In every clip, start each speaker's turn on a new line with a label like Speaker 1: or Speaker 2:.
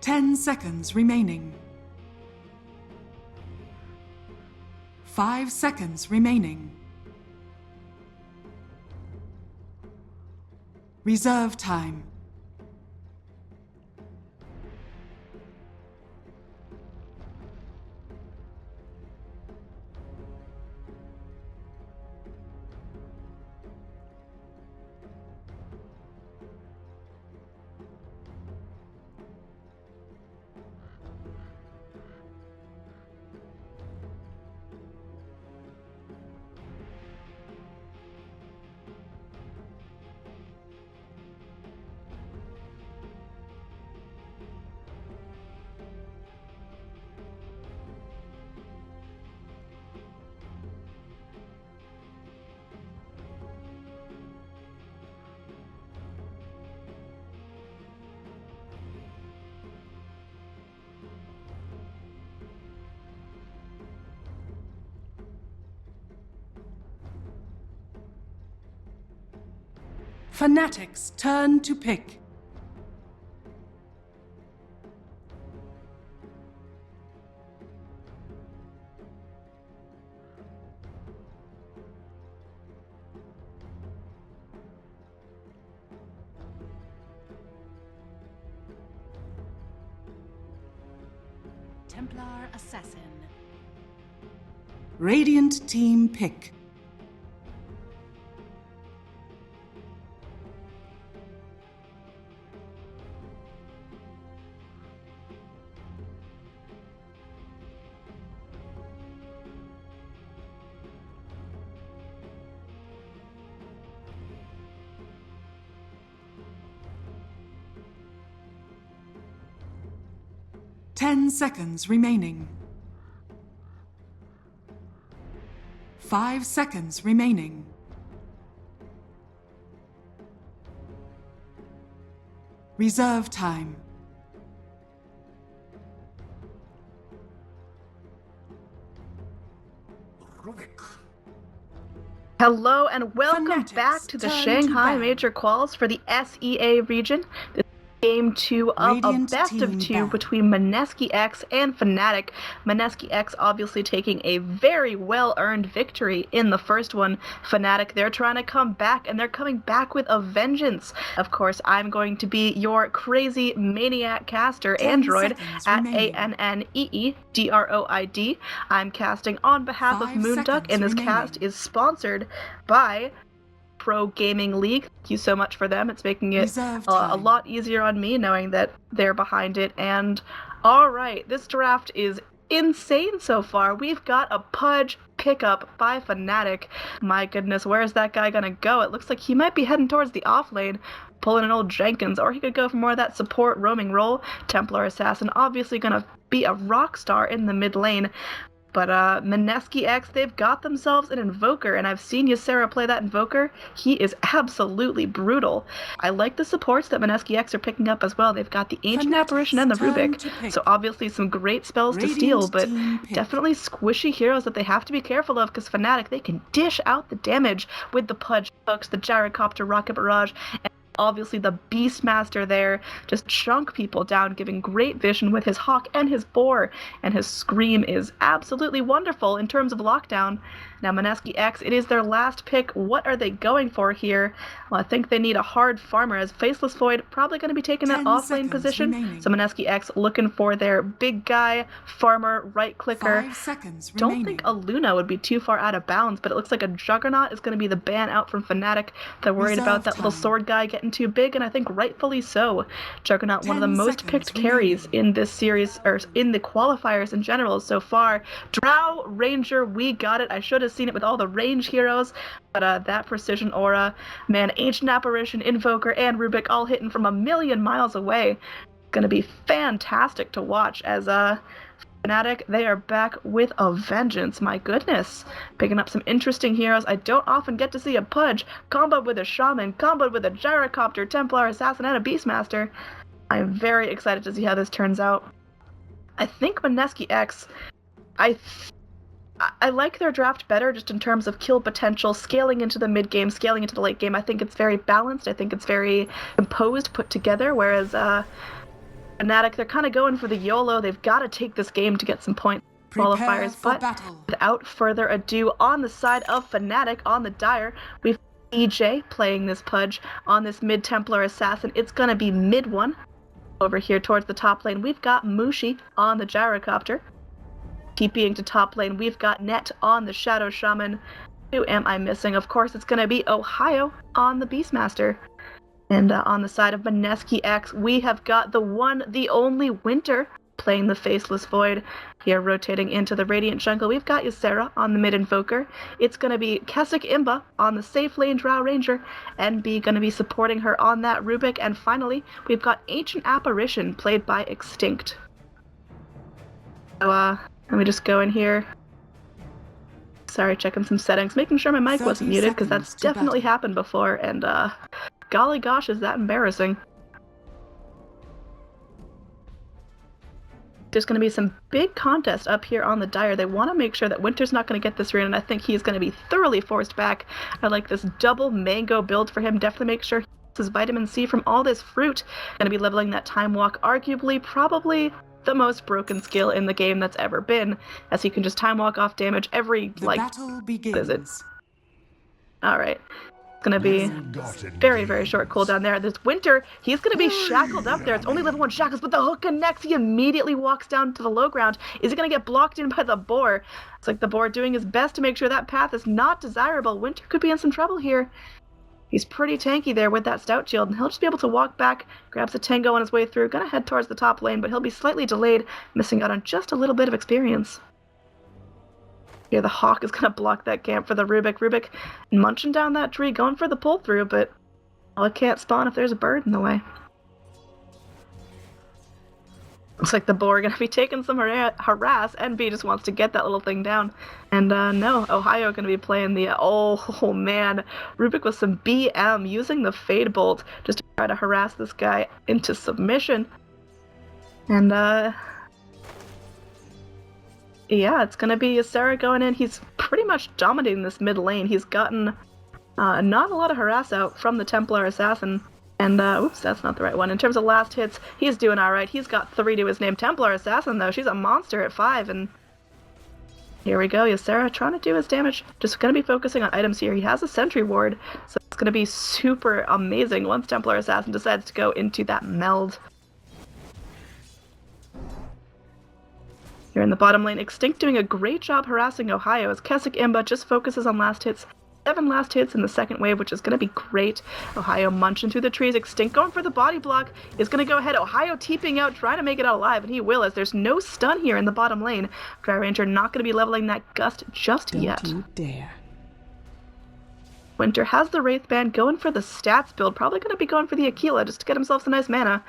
Speaker 1: 10 seconds remaining. 5 seconds remaining. Reserve time. Fnatic's turn to pick.
Speaker 2: Templar Assassin.
Speaker 1: Radiant team pick. Ten seconds remaining. 5 seconds remaining. Reserve time.
Speaker 3: Hello and welcome
Speaker 1: Fnatic's
Speaker 3: back to the
Speaker 1: turn to
Speaker 3: Shanghai
Speaker 1: ban.
Speaker 3: Major Quals for the SEA region. This is Game 2 of
Speaker 1: Radiant
Speaker 3: a best of
Speaker 1: team
Speaker 3: 2
Speaker 1: ban.
Speaker 3: between Mineski-X and Fnatic. Mineski-X obviously taking a very well-earned victory in the first one. Fnatic, they're trying to come back, and they're coming back with a vengeance. Of course, I'm going to be your crazy maniac caster
Speaker 1: 10
Speaker 3: android
Speaker 1: seconds
Speaker 3: at
Speaker 1: remaining.
Speaker 3: ANNEEDROID. I'm casting on behalf of
Speaker 1: 5
Speaker 3: Moonduck,
Speaker 1: seconds
Speaker 3: and this
Speaker 1: remaining.
Speaker 3: cast is sponsored by Pro Gaming League. Thank you so much for them. It's making it
Speaker 1: Reserve
Speaker 3: a
Speaker 1: time.
Speaker 3: lot easier on me knowing that they're behind it. And alright, this draft is insane so far. We've got a Pudge pickup by Fnatic. My goodness, where is that guy gonna go? It looks like he might be heading towards the off lane, pulling an old Jenkins, or he could go for more of that support roaming role. Templar Assassin obviously gonna be a rock star in the mid lane. But Mineski-X, they've got themselves an Invoker, and I've seen Ysera play that Invoker. He is absolutely brutal. I like the supports that Mineski-X are picking up as well. They've got the Ancient
Speaker 1: Fnatic's
Speaker 3: Apparition and the
Speaker 1: turn
Speaker 3: Rubik,
Speaker 1: to pick.
Speaker 3: so obviously some great spells to
Speaker 1: Radiant
Speaker 3: steal, but
Speaker 1: team pick.
Speaker 3: definitely squishy heroes that they have to be careful of, because Fnatic, they can dish out the damage with the Pudge hooks, the Gyrocopter, Rocket Barrage, and obviously the Beastmaster there just chunk people down, giving great vision with his Hawk and his Boar, and his Scream is absolutely wonderful in terms of lockdown. Now Mineski-X, it is their last pick. What are they going for here? Well, I think they need a hard farmer, as Faceless Void probably going to be taking that
Speaker 1: 10
Speaker 3: off-lane
Speaker 1: seconds
Speaker 3: position.
Speaker 1: remaining.
Speaker 3: So Mineski-X looking for their big guy, farmer, right-clicker.
Speaker 1: 5 seconds
Speaker 3: Don't
Speaker 1: remaining.
Speaker 3: think a Luna would be too far out of bounds, but it looks like a Juggernaut is going to be the ban out from Fnatic. They're worried
Speaker 1: Reserve
Speaker 3: about that little
Speaker 1: time.
Speaker 3: sword guy getting too big, and I think rightfully so. Juggernaut, one of the
Speaker 1: 10
Speaker 3: most
Speaker 1: seconds
Speaker 3: picked carries
Speaker 1: remaining.
Speaker 3: in this series, or in the qualifiers in general so far. Drow Ranger, we got it. I should have seen it with all the range heroes, but that precision aura, man, Ancient Apparition, Invoker, and Rubik all hitting from a million miles away. Gonna be fantastic to watch as Fnatic, they are back with a vengeance. My goodness, picking up some interesting heroes. I don't often get to see a Pudge comboed with a Shaman, comboed with a Gyrocopter, Templar Assassin, and a Beastmaster. I'm very excited to see how this turns out. I think Mineski-X, I like their draft better just in terms of kill potential, scaling into the mid game, scaling into the late game. I think it's very balanced. I think it's very composed, put together, whereas Fnatic, they're kind of going for the YOLO. They've got to take this game to get some points.
Speaker 1: Prepare
Speaker 3: Qualifiers,
Speaker 1: for
Speaker 3: but
Speaker 1: battle.
Speaker 3: without further ado, on the side of Fnatic, on the Dire, we've got EJ playing this Pudge on this mid-Templar Assassin. It's going to be mid one. Over here towards the top lane, we've got Mushi on the Gyrocopter. TPing to top lane, we've got Net on the Shadow Shaman. Who am I missing? Of course, it's going to be Ohio on the Beastmaster. And on the side of Mineski-X, we have got the one, the only Winter playing the Faceless Void. Here rotating into the Radiant Jungle, we've got Ysera on the mid-invoker. It's going to be Keswick-Imba on the safe lane Drow Ranger. NB going to be supporting her on that Rubik. And finally, we've got Ancient Apparition played by Extinct. So, let me just go in here. Sorry, checking some settings, making sure my mic wasn't muted, because that's definitely happened before, and golly gosh, is that embarrassing. There's going to be some big contest up here on the Dire. They want to make sure that Winter's not going to get this rune, and I think he's going to be thoroughly forced back. I like this double mango build for him. Definitely make sure he gets his vitamin C from all this fruit. Going to be leveling that time walk, arguably, probably the most broken skill in the game that's ever been, as he can just time walk off damage every, like,
Speaker 1: battle begins.
Speaker 3: what is it? Alright. It's gonna be very, very short cooldown there. This Winter, he's gonna be shackled up there. It's only level 1 shackles, but the hook connects. He immediately walks down to the low ground. Is he gonna get blocked in by the boar? It's like the boar doing his best to make sure that path is not desirable. Winter could be in some trouble here. He's pretty tanky there with that stout shield, and he'll just be able to walk back, grabs a tango on his way through, gonna head towards the top lane, but he'll be slightly delayed, missing out on just a little bit of experience. Here, the Hawk is gonna block that camp for the Rubik. Rubik munching down that tree, going for the pull through, but well, it can't spawn if there's a bird in the way. Looks like the boar gonna be taking some harass. NB just wants to get that little thing down. And no, Ohio gonna be playing the, oh man, Rubik with some BM, using the Fade Bolt just to try to harass this guy into submission. And yeah, it's gonna be Ysera going in. He's pretty much dominating this mid lane. He's gotten not a lot of harass out from the Templar Assassin. And, oops, that's not the right one. In terms of last hits, he's doing alright. He's got 3 to his name. Templar Assassin, though, she's a monster at 5, and here we go. Ysera trying to do his damage. Just gonna be focusing on items here. He has a Sentry Ward, so it's gonna be super amazing once Templar Assassin decides to go into that meld. Here in the bottom lane, Extinct doing a great job harassing Ohio as Keswick-Imba just focuses on last hits. 7 last hits in the second wave, which is going to be great. Ohio munching through the trees. Extinct going for the body block is going to go ahead. Ohio teeping out, trying to make it out alive, and he will, as there's no stun here in the bottom lane. Drow Ranger not going to be leveling that Gust just yet.
Speaker 1: Don't you dare.
Speaker 3: Winter has the Wraith Band going for the stats build. Probably going to be going for the Aquila just to get himself some nice mana.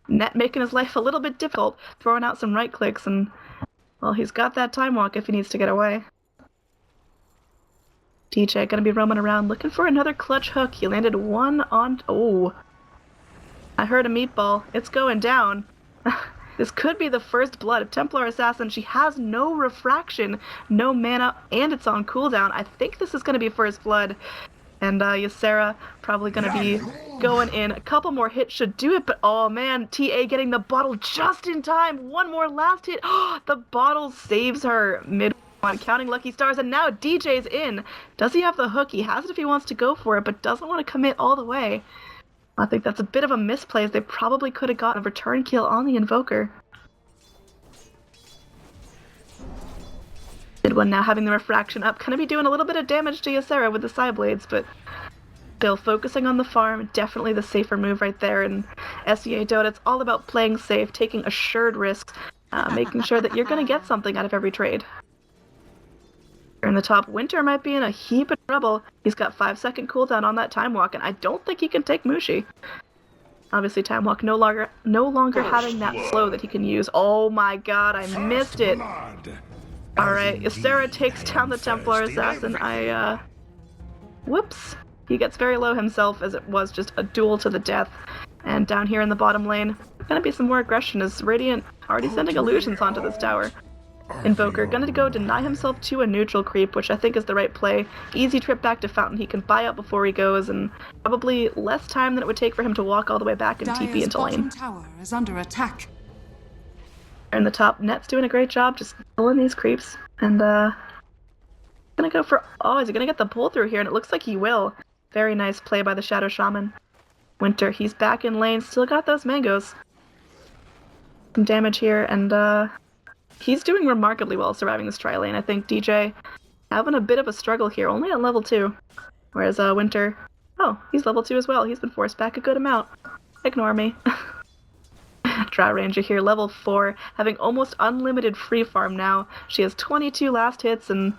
Speaker 3: Net making his life a little bit difficult, throwing out some right clicks, and well, he's got that time walk if he needs to get away. DJ gonna be roaming around looking for another clutch hook. He landed one on... Oh. I heard a meatball. It's going down. This could be the first blood of Templar Assassin. She has no refraction, no mana, and it's on cooldown. I think this is gonna be first blood. And Ysera probably gonna be going in. A couple more hits should do it, but oh man, TA getting the bottle just in time. One more last hit. The bottle saves her mid on, counting lucky stars, and now DJ's in. Does he have the hook? He has it if he wants to go for it, but doesn't want to commit all the way. I think that's a bit of a misplay, as they probably could have gotten a return kill on the Invoker. Mid one now having the refraction up, gonna be doing a little bit of damage to Ysera with the side blades, but still focusing on the farm, definitely the safer move right there. And SHANGHAI, it's all about playing safe, taking assured risks, making sure that you're gonna get something out of every trade. In the top, Winter might be in a heap of trouble. He's got 5-second cooldown on that time walk, and I don't think he can take Mushi. Obviously, time walk no longer having that slow that he can use. Oh my god, I missed it. Alright, Ysera takes down the Templar Assassin. Whoops. He gets very low himself, as it was just a duel to the death. And down here in the bottom lane, gonna be some more aggression, as Radiant already sending illusions onto this tower. Invoker gonna go deny himself to a neutral creep, which I think is the right play. Easy trip back to Fountain he can buy out before he goes, and probably less time than it would take for him to walk all the way back and TP into lane.
Speaker 1: Tower is under attack.
Speaker 3: in the top. Net's doing a great job just pulling these creeps. And, gonna go for... Oh, is he gonna get the pull through here? And it looks like he will. Very nice play by the Shadow Shaman. Winter, he's back in lane. Still got those mangoes. Some damage here, and, he's doing remarkably well surviving this tri-lane. I think DJ having a bit of a struggle here, only at level 2. Whereas, Winter... Oh, he's level 2 as well. He's been forced back a good amount. Ignore me. Drow Ranger here, level 4, having almost unlimited free farm now. She has 22 last hits and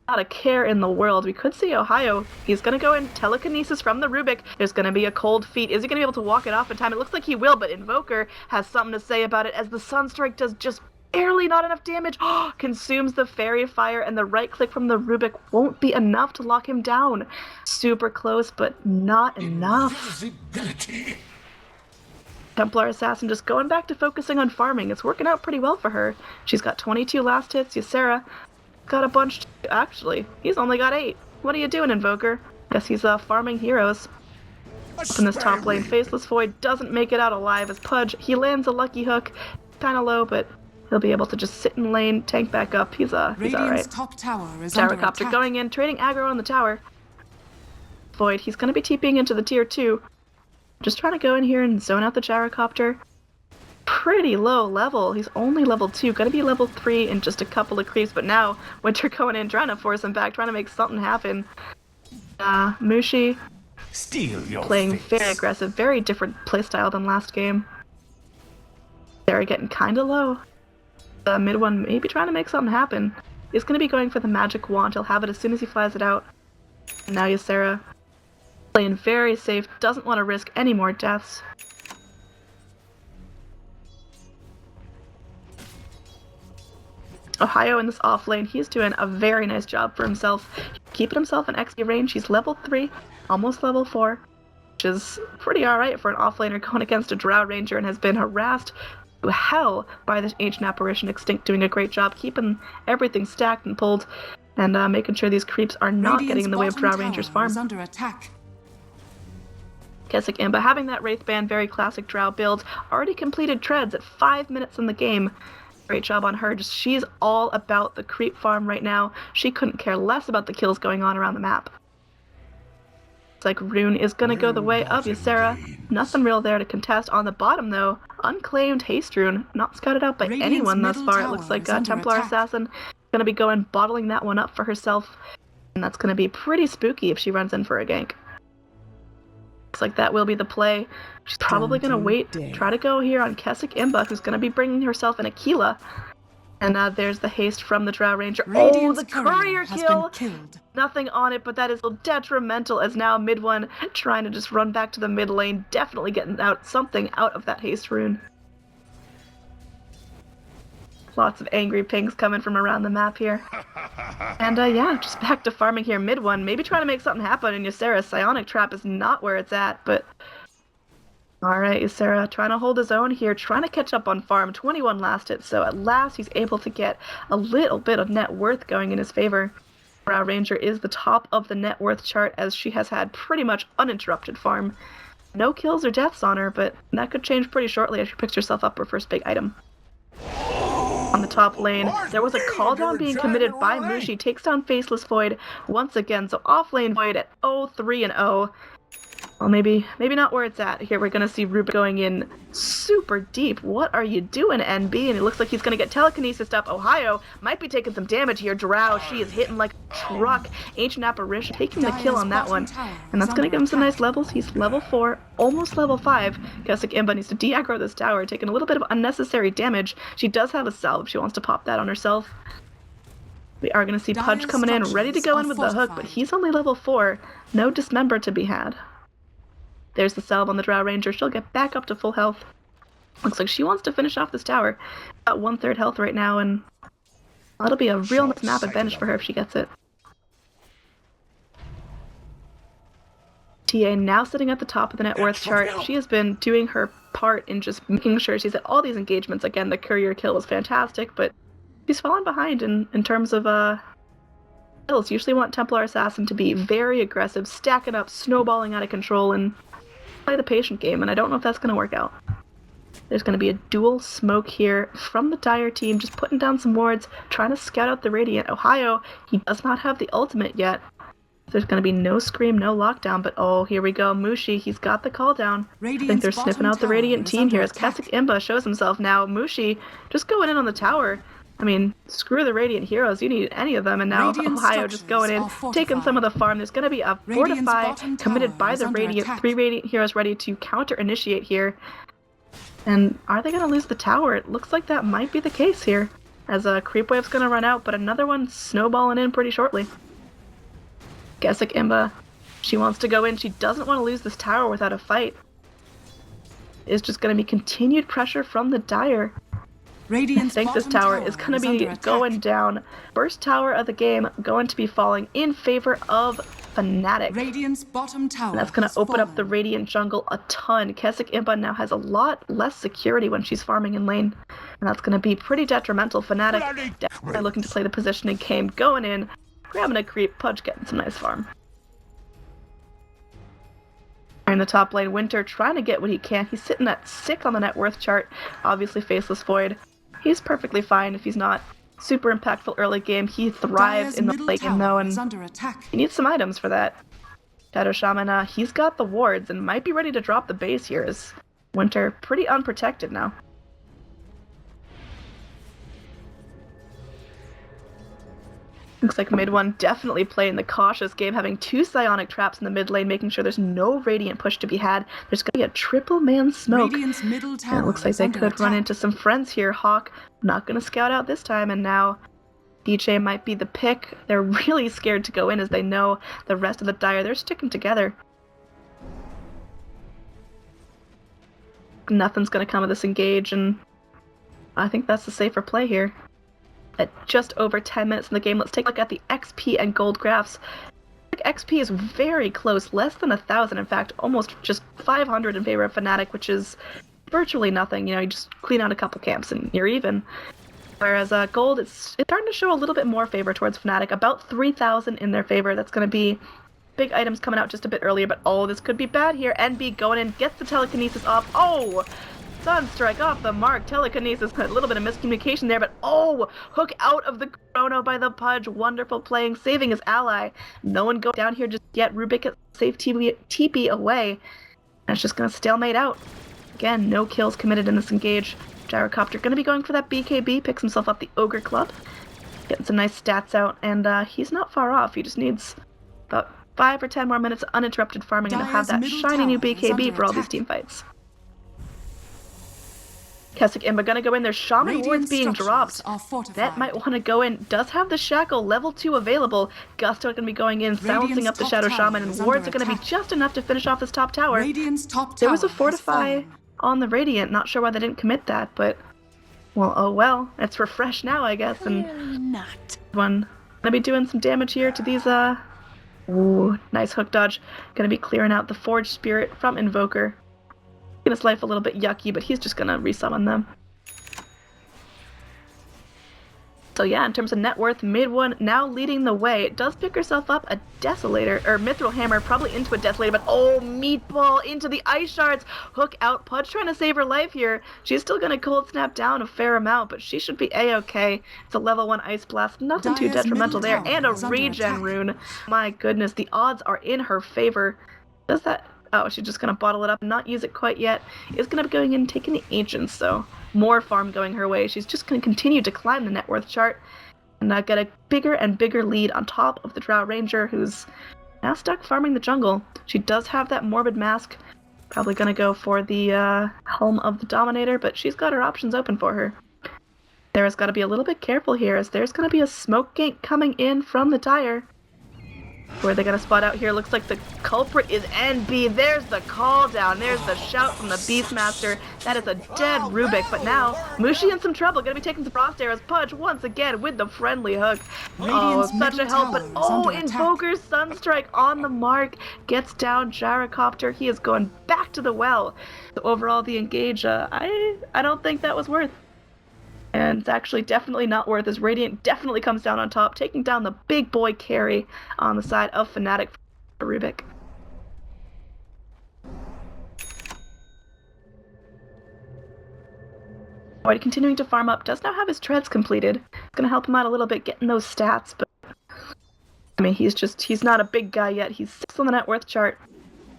Speaker 3: not a care in the world. We could see Ohio. He's gonna go in telekinesis from the Rubik. There's gonna be a cold feet. Is he gonna be able to walk it off in time? It looks like he will, but Invoker has something to say about it as the Sunstrike does just barely not enough damage. Consumes the Fairy Fire, and the right click from the Rubik won't be enough to lock him down. Super close, but not enough. Templar Assassin just going back to focusing on farming. It's working out pretty well for her. She's got 22 last hits. Ysera got a bunch. Actually, he's only got 8. What are you doing, Invoker? Guess he's farming heroes. Up in this top lane, Faceless Void doesn't make it out alive as Pudge. He lands a lucky hook. Kind of low, but he'll be able to just sit in lane, tank back up. He's alright.
Speaker 1: Top tower is
Speaker 3: Gyrocopter going in, trading aggro on the tower. Void, he's going to be TPing into the tier 2. Just trying to go in here and zone out the Gyrocopter. Pretty low level. He's only level 2. Gonna be level 3 in just a couple of creeps, but now Winter going in, trying to force him back, trying to make something happen. Mushi playing very aggressive, very different playstyle than last game. They're getting kinda low. The mid one maybe trying to make something happen. He's gonna be going for the magic wand. He'll have it as soon as he flies it out. And now Ysera playing very safe, doesn't want to risk any more deaths. Ohio in this off lane, he's doing a very nice job for himself. Keeping himself in XP range. He's level 3, almost level 4, which is pretty alright for an off laner going against a Drow Ranger and has been harassed to hell by this Ancient Apparition. Extinct doing a great job keeping everything stacked and pulled and making sure these creeps are not getting in the way of Drow Ranger's farm.
Speaker 1: Under attack.
Speaker 3: Keswick Imba having that Wraithband, very classic Drow build. Already completed treads at 5 minutes in the game. Great job on her. Just she's all about the creep farm right now. She couldn't care less about the kills going on around the map. It's like Rune is gonna go the way of Ysera. Nothing real there to contest. On the bottom though, unclaimed Haste Rune. Not scouted out by anyone thus far. It looks like Templar Assassin gonna be going bottling that one up for herself. And that's gonna be pretty spooky if she runs in for a gank. Looks like that will be the play. She's probably going to wait, try to go here on Keswick Imba, who's going to be bringing herself an Aquila. And there's the haste from the Drow Ranger.
Speaker 1: Radiant's
Speaker 3: the courier kill! Nothing on it, but that is detrimental as now mid one trying to just run back to the mid lane, definitely getting something out of that haste rune. Lots of angry pings coming from around the map here. And yeah, just back to farming here mid one. Maybe trying to make something happen, and Ysera's Psionic Trap is not where it's at, but... Alright, Ysera trying to hold his own here, trying to catch up on farm. 21 last hit, so at last he's able to get a little bit of net worth going in his favor. Drow Ranger is the top of the net worth chart as she has had pretty much uninterrupted farm. No kills or deaths on her, but that could change pretty shortly as she picks herself up her first big item. On the top lane, there was a call down being committed by Mushi, takes down Faceless Void once again, so off lane Void at 0-3-0. Well, maybe not where it's at. Here we're gonna see Rubik going in super deep. What are you doing, NB? And it looks like he's gonna get telekinesis up. Ohio might be taking some damage here. Drow, she is hitting like a truck. Ancient Apparition taking the kill on that one. And that's gonna give him some nice levels. He's level 4, almost level 5. Keswick Imba needs to de-aggro this tower, taking a little bit of unnecessary damage. She does have a salve if she wants to pop that on herself. We are gonna see Pudge coming in, ready to go in with the hook, but he's only level 4. No dismember to be had. There's the salve on the Drow Ranger. She'll get back up to full health. Looks like she wants to finish off this tower. About 1/3 health right now, and that'll be a real nice map advantage for her if she gets it. TA now sitting at the top of the net worth chart. She has been doing her part in just making sure she's at all these engagements. Again, the courier kill was fantastic, but she's fallen behind in terms of kills. Usually want Templar Assassin to be very aggressive, stacking up, snowballing out of control, and play the patient game, and I don't know if that's going to work out. There's going to be a dual smoke here from the Dire team, just putting down some wards, trying to scout out the Radiant. Ohio, he does not have the ultimate yet. There's going to be no scream, no lockdown, but oh, here we go. Mushi, he's got the call down. I think they're sniffing out the Radiant team here as Zakucj.Dota shows himself now. Mushi just going in on the tower. I mean, screw the Radiant heroes. You need any of them. And now Ohio just going in, taking some of the farm. There's going to be a fortify committed by the Radiant. 3 Radiant heroes ready to counter-initiate here. And are they going to lose the tower? It looks like that might be the case here. As a creep wave's going to run out, but another one snowballing in pretty shortly. Zakucj.Dota, she wants to go in. She doesn't want to lose this tower without a fight. It's just going to be continued pressure from the Dire. I think this tower is going to be going down. First tower of the game going to be falling in favor of Fnatic.
Speaker 1: Radiant's bottom tower
Speaker 3: and that's going to open up the Radiant jungle a ton. Zakucj.Dota now has a lot less security when she's farming in lane. And that's going to be pretty detrimental. Fnatic definitely looking to play the positioning game, going in, grabbing a creep, Pudge getting some nice farm. In the top lane, Winter trying to get what he can. He's sitting at 6 on the net worth chart. Obviously Faceless Void. He's perfectly fine if he's not super impactful early game. He thrives in the late game though, and he needs some items for that. Shadow Shaman, he's got the wards and might be ready to drop the base here as Winter pretty unprotected now. Looks like mid one definitely playing the cautious game, having 2 psionic traps in the mid lane, making sure there's no Radiant push to be had. There's going to be a triple man smoke.
Speaker 1: Radiant's middle tower
Speaker 3: and it looks like they could run into some friends here. Hawk not going to scout out this time, and now DJ might be the pick. They're really scared to go in as they know the rest of the Dire, they're sticking together. Nothing's going to come of this engage, and I think that's the safer play here. At just over 10 minutes in the game, let's take a look at the XP and gold graphs. XP is very close, less than 1,000, in fact, almost just 500 in favor of Fnatic, which is virtually nothing. You know, you just clean out a couple camps and you're even. Whereas gold, it's starting to show a little bit more favor towards Fnatic, about 3,000 in their favor. That's going to be big items coming out just a bit earlier, but oh, this could be bad here. NB going in, gets the telekinesis off. Oh! Sunstrike off the mark, telekinesis, a little bit of miscommunication there, but oh, hook out of the chrono by the Pudge, wonderful playing, saving his ally. No one go down here just yet, Rubik gets safe TP away, and it's just going to stalemate out. Again, no kills committed in this engage. Gyrocopter going to be going for that BKB, picks himself up the Ogre Club, getting some nice stats out, and he's not far off, he just needs about 5 or 10 more minutes of uninterrupted farming, and he'll have that shiny new BKB for all these team fights. Zakucj.Dota gonna go in. There's Shaman wards being dropped. That might want to go in. Does have the Shackle level 2 available. Gusto gonna be going in, silencing up the Shadow Shaman, and wards are gonna be just enough to finish off this top tower. There was a Fortify on the Radiant. Not sure why they didn't commit that, but well, oh well. It's refresh now, I guess. And
Speaker 2: not.
Speaker 3: One gonna be doing some damage here to these. Ooh, nice hook dodge. Gonna be clearing out the Forge Spirit from Invoker. His life a little bit yucky, but he's just gonna resummon them. So yeah, in terms of net worth, mid one now leading the way. It does pick herself up a Desolator, or Mithril Hammer, probably into a Desolator, but oh, Meatball into the Ice Shards. Hook out, Pudge trying to save her life here. She's still gonna cold snap down a fair amount, but she should be a-okay. It's a level 1 Ice Blast, nothing too detrimental there, and a regen rune. My goodness, the odds are in her favor. Does that... Oh, she's just going to bottle it up and not use it quite yet. Is going to be going in and taking the Ancients, so more farm going her way. She's just going to continue to climb the net worth chart and get a bigger and bigger lead on top of the Drow Ranger, who's now stuck farming the jungle. She does have that Morbid Mask. Probably going to go for the Helm of the Dominator, but she's got her options open for her. Sarah's got to be a little bit careful here, as there's going to be a smoke gank coming in from the Dire. Where they gonna spot out here? Looks like the culprit is NB. There's the call down. There's the shout from the Beastmaster. That is a dead Rubik. But now Mushi in some trouble. Gonna be taking some frost arrows. Pudge once again with the friendly hook. Oh, such a help. But oh, Invoker's Sunstrike on the mark. Gets down Gyrocopter. He is going back to the well. So overall, the engage, I don't think that was worth. And it's actually definitely not worth, as Radiant definitely comes down on top, taking down the big boy carry on the side of Fnatic for Rubik. Void continuing to farm up, does now have his treads completed. It's gonna help him out a little bit getting those stats, but I mean, he's not a big guy yet. He's 6th on the net worth chart.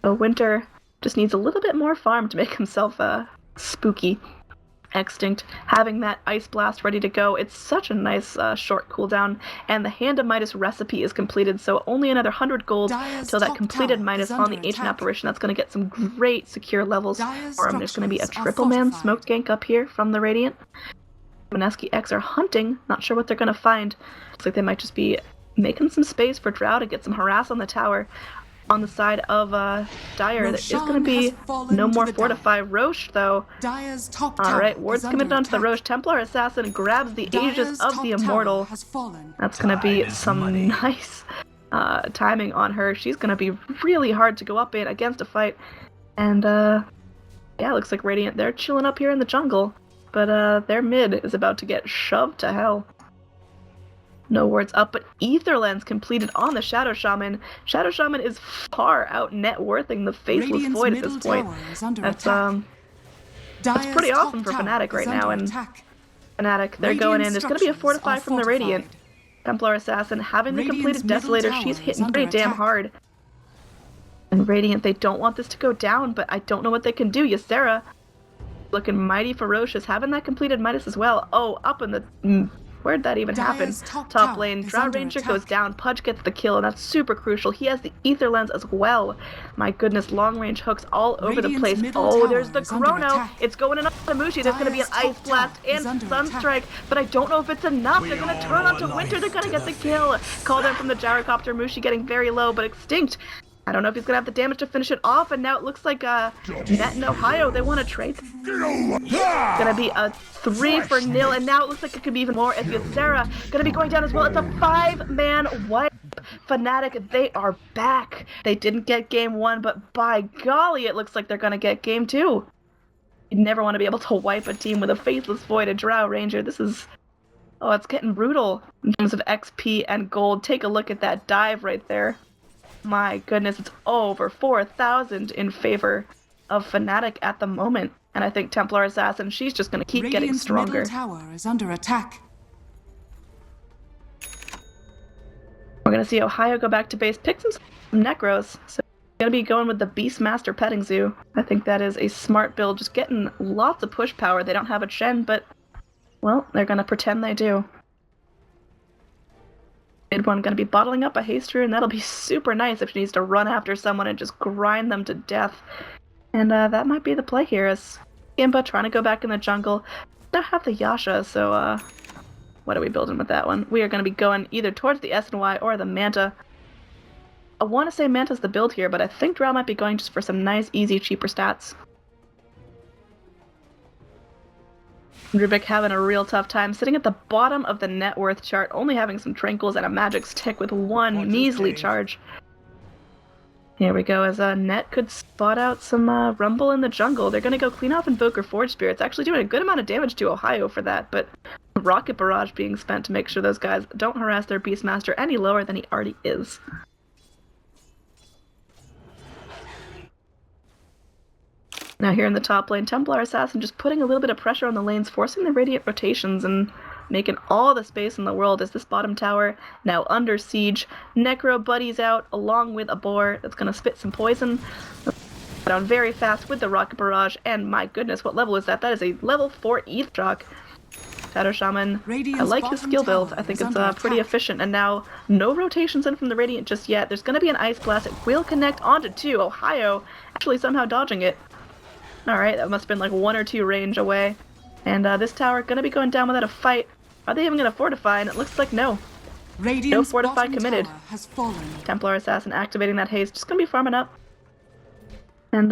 Speaker 3: So Winter just needs a little bit more farm to make himself spooky. Extinct, having that Ice Blast ready to go. It's such a nice short cooldown, and the Hand of Midas recipe is completed, so only another 100 gold till that completed Midas on the Ancient Apparition. That's going to get some great secure levels for him. There's going to be a triple man smoke gank up here from the Radiant. Mineski-X are hunting, not sure what they're going to find. Looks like they might just be making some space for Drow to get some harass on the tower. On the side of Dire, there is going to be no more Fortify. Roche, though. Alright, ward's committed onto the Roche. Templar Assassin grabs the Aegis of the Immortal. That's going to be some nice timing on her. She's going to be really hard to go up in against a fight. And, yeah, looks like Radiant, they're chilling up here in the jungle. But their mid is about to get shoved to hell. No wards up, but Ether Lens completed on the Shadow Shaman. Shadow Shaman is far out net worthing the Faceless Void at this point. That's pretty awesome for Fnatic right now, and Fnatic, they're going in. There's going to be a Fortify from the Radiant. Templar Assassin having the completed Desolator. She's hitting pretty damn hard. And Radiant, they don't want this to go down, but I don't know what they can do. Ysera looking mighty ferocious, having that completed Midas as well. Oh, up in the... Where'd that even happen? Top lane, Drow Ranger goes down, Pudge gets the kill, and that's super crucial. He has the Ether Lens as well. My goodness, long range hooks all over the place. Oh, there's the Chrono. It's going in on the Mushi. There's going to be an Ice Blast and Sunstrike, but I don't know if it's enough. They're going to turn onto Winter. They're going to get the kill. Called in from the Gyrocopter. Mushi getting very low, but Extinct. I don't know if he's going to have the damage to finish it off, and now it looks like Net and Ohio, they want to trade. It's going to be a 3-0, and now it looks like it could be even more as Ysera going to be going down as well. It's a 5-man wipe. Fnatic, they are back. They didn't get game 1, but by golly, it looks like they're going to get game 2. You'd never want to be able to wipe a team with a Faceless Void, a Drow Ranger. This is... Oh, it's getting brutal in terms of XP and gold. Take a look at that dive right there. My goodness, it's over 4,000 in favor of Fnatic at the moment. And I think Templar Assassin, she's just going to keep getting stronger.
Speaker 1: Middle tower is under attack.
Speaker 3: We're going to see Ohio go back to base, pick some Necros. So going to be going with the Beastmaster Petting Zoo. I think that is a smart build, just getting lots of push power. They don't have a Shen, but, well, they're going to pretend they do. Mid one going to be bottling up a Haster, and that'll be super nice if she needs to run after someone and just grind them to death. And that might be the play here, as Imba trying to go back in the jungle. Don't have the Yasha, so what are we building with that one? We are going to be going either towards the SNY or the Manta. I want to say Manta's the build here, but I think Drow might be going just for some nice, easy, cheaper stats. Rubik having a real tough time, sitting at the bottom of the net worth chart, only having some Tranquils and a Magic Stick with one measly charge. Here we go, as Net could spot out some Rumble in the jungle. They're going to go clean off Invoker Forge Spirits, actually doing a good amount of damage to Ohio for that, but Rocket Barrage being spent to make sure those guys don't harass their Beastmaster any lower than he already is. Now here in the top lane, Templar Assassin just putting a little bit of pressure on the lanes, forcing the Radiant rotations and making all the space in the world as this bottom tower now under siege. Necro buddies out along with a boar that's going to spit some poison. Down very fast with the Rocket Barrage, and my goodness, what level is that? That is a level 4 ETH Jock. Shadow Shaman, I like his skill build. I think it's pretty efficient, and now no rotations in from the Radiant just yet. There's going to be an Ice Blast. It will connect onto 2. Ohio actually somehow dodging it. Alright, that must have been like 1 or 2 range away. And this tower gonna be going down without a fight. Are they even gonna fortify? And it looks like no. No fortify committed. Templar Assassin activating that haste. Just gonna be farming up. And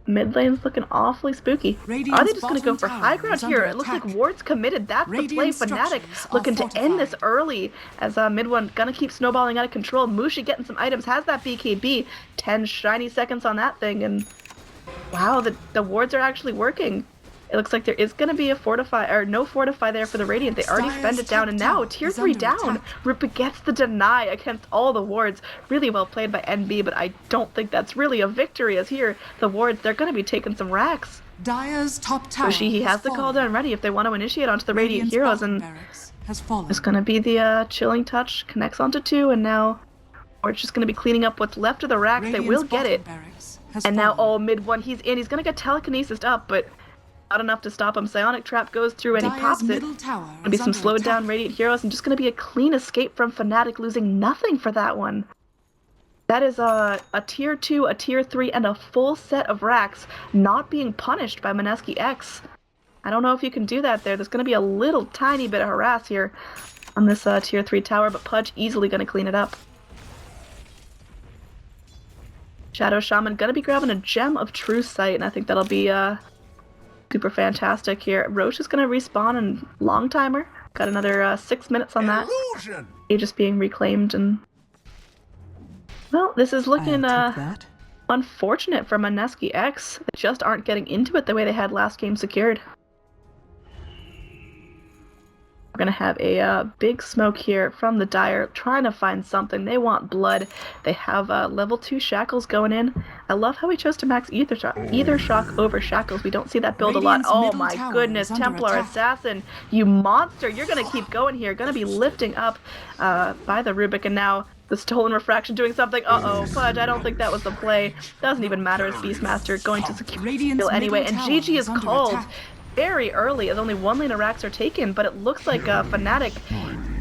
Speaker 3: mid lane's looking awfully spooky. Are they just gonna go for high ground here? It looks like ward's committed. That's the play. Fnatic looking to end this early as mid one gonna keep snowballing out of control. Mushi getting some items, has that BKB. 10 shiny seconds on that thing, and wow, the wards are actually working. It looks like there is going to be a fortify, or no fortify there for the Radiant. They already
Speaker 1: Dire's
Speaker 3: fend it down,
Speaker 1: top
Speaker 3: and now
Speaker 1: tower
Speaker 3: tier
Speaker 1: is
Speaker 3: 3
Speaker 1: under
Speaker 3: down.
Speaker 1: attack.
Speaker 3: Rupa gets the deny against all the wards. Really well played by NB, but I don't think that's really a victory, as here, the wards, they're going to be taking some racks.
Speaker 1: Dire's top tower
Speaker 3: He has the call down ready if they want to initiate onto the Radiant
Speaker 1: Radiant's
Speaker 3: heroes,
Speaker 1: bottom
Speaker 3: and
Speaker 1: barracks has fallen.
Speaker 3: it's going to be the chilling touch, connects onto 2, and now we're just going to be cleaning up what's left of the racks. They will
Speaker 1: Radiant's
Speaker 3: get
Speaker 1: bottom
Speaker 3: it.
Speaker 1: barracks has
Speaker 3: And now,
Speaker 1: fallen.
Speaker 3: oh, mid one, he's in. He's going to get telekinesis up, but not enough to stop him. Psionic Trap goes through and he
Speaker 1: Dire's
Speaker 3: pops it.
Speaker 1: middle tower
Speaker 3: Gonna be
Speaker 1: is
Speaker 3: some
Speaker 1: under
Speaker 3: slowed
Speaker 1: attack.
Speaker 3: down Radiant heroes, and just going to be a clean escape from Fnatic, losing nothing for that one. That is a tier 2, a tier 3, and a full set of racks not being punished by Mineski-X. I don't know if you can do that there. There's going to be a little tiny bit of harass here on this tier 3 tower, but Pudge easily going to clean it up. Shadow Shaman going to be grabbing a Gem of True Sight, and I think that'll be super fantastic here. Roche is going to respawn and Long Timer. Got another 6 minutes on that.
Speaker 4: Illusion!
Speaker 3: Aegis being reclaimed, and well, this is looking unfortunate for Mineski-X. They just aren't getting into it the way they had last game secured. We're gonna have a big smoke here from the Dire, trying to find something. They want blood. They have level 2 shackles going in. I love how he chose to max either shock over shackles. We don't see that build
Speaker 1: Radiant's
Speaker 3: a lot. Oh
Speaker 1: middle
Speaker 3: my
Speaker 1: tower
Speaker 3: goodness,
Speaker 1: is under
Speaker 3: Templar
Speaker 1: attack.
Speaker 3: Assassin, you monster! You're gonna keep going here. Gonna be lifting up by the Rubik, and now the Stolen Refraction doing something. Uh-oh, Pudge, I don't think that was the play. Doesn't even matter as Beastmaster going to secure
Speaker 1: Radiant's
Speaker 3: kill anyway,
Speaker 1: middle
Speaker 3: and
Speaker 1: tower
Speaker 3: GG
Speaker 1: is
Speaker 3: is
Speaker 1: under
Speaker 3: called
Speaker 1: attack.
Speaker 3: very early as only one lane of racks are taken, but it looks like Fnatic,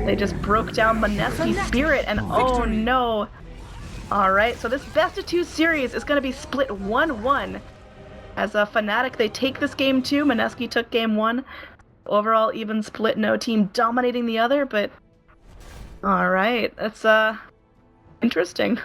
Speaker 3: they just broke down Mineski's spirit, and oh
Speaker 1: Victory.
Speaker 3: no. Alright, so this best of 2 series is going to be split 1-1. As Fnatic, they take this game too. Mineski took game 1. Overall even split, no team dominating the other, but alright, that's interesting.